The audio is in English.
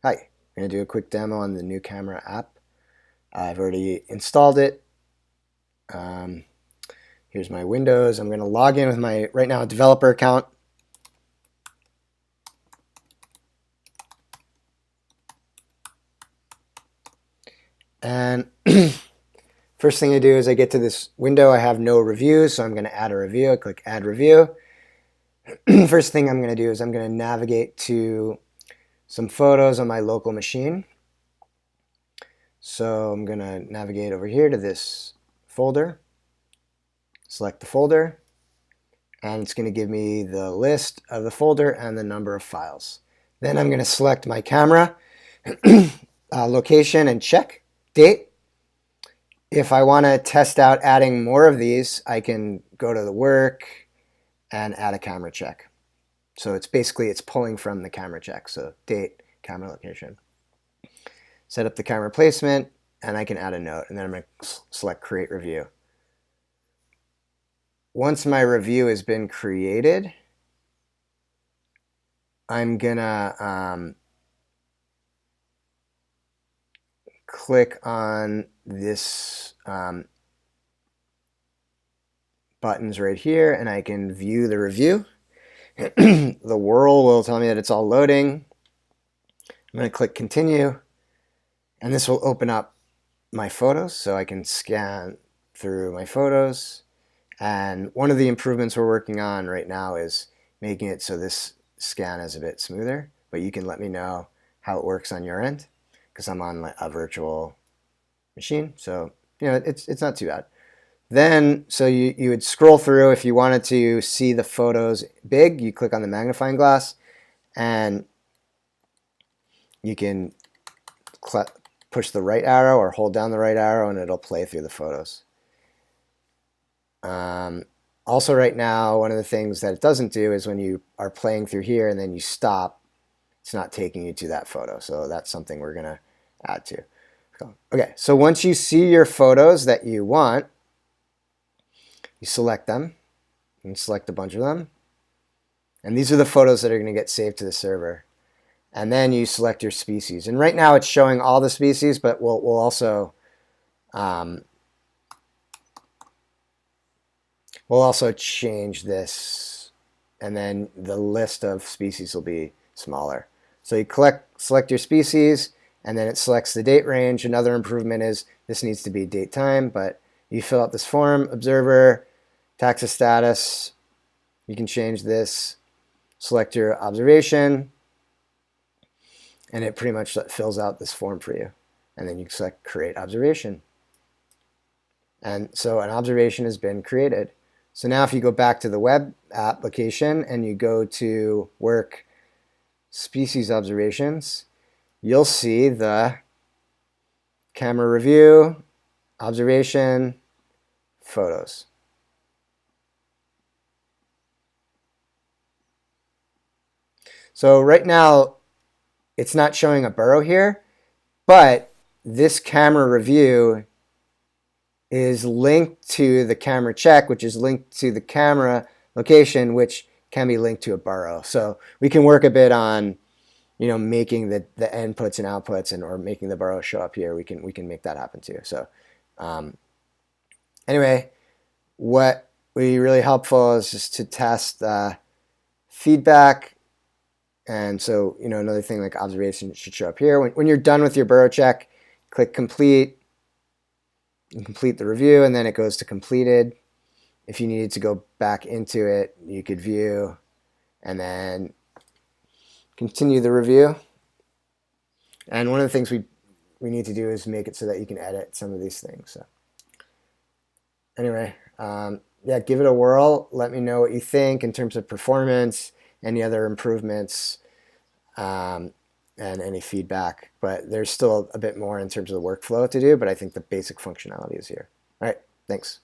Hi, I'm going to do a quick demo on the new camera app. I've already installed it. Um, Here's my Windows. I'm going to log in with my, right now, developer account. And first thing I do is I get to this window. I have no reviews, so I'm going to add a review. I click Add Review. First thing I'm going to do is I'm going to navigate to some photos on my local machine. So I'm going to navigate over here to this folder, select the folder, and it's going to give me the list of the folder and the number of files. Then I'm going to select my camera, location, and check date. If I want to test out adding more of these, I can go to the work and add a camera check. So it's pulling from the camera check. So date, camera location. Set up the camera placement, and I can add a note. And then I'm going to select create review. Once my review has been created, I'm gonna click on this buttons right here, and I can view the review. The whirl will tell me that it's all loading. I'm going to click continue, and this will open up my photos, so I can scan through my photos. And one of the improvements we're working on right now is making it so this scan is a bit smoother, but you can let me know how it works on your end, because I'm on a virtual machine, so it's not too bad. Then, so you would scroll through. If you wanted to see the photos big, you click on the magnifying glass, and you can push the right arrow or hold down the right arrow, and it'll play through the photos. Also, right now, one of the things that it doesn't do is when you are playing through here and then you stop, it's not taking you to that photo. So that's something we're going to add to. Okay, so once you see your photos that you want, you select them, and select a bunch of them. And these are the photos that are going to get saved to the server. And then you select your species. And right now it's showing all the species, but we'll also change this, and then the list of species will be smaller. So you select your species, and then it selects the date range. Another improvement is this needs to be date time, but you fill out this form, observer, taxa status. You can change this, select your observation, and it pretty much fills out this form for you. And then you select create observation. And so an observation has been created. So now if you go back to the web application and you go to work species observations, you'll see the camera review, observation, photos. So right now it's not showing a burrow here, but this camera review is linked to the camera check, which is linked to the camera location, which can be linked to a burrow. So we can work a bit on, making the inputs and outputs, or making the burrow show up here. We can make that happen too. So anyway, what would be really helpful is just to test feedback. And so, another thing like observation should show up here. When you're done with your burrow check, click complete and complete the review, and then it goes to completed. If you needed to go back into it, you could view and then continue the review. And one of the things we need to do is make it so that you can edit some of these things. So anyway, yeah, give it a whirl. Let me know what you think in terms of performance, any other improvements, and any feedback. But there's still a bit more in terms of the workflow to do, but I think the basic functionality is here. All right, thanks.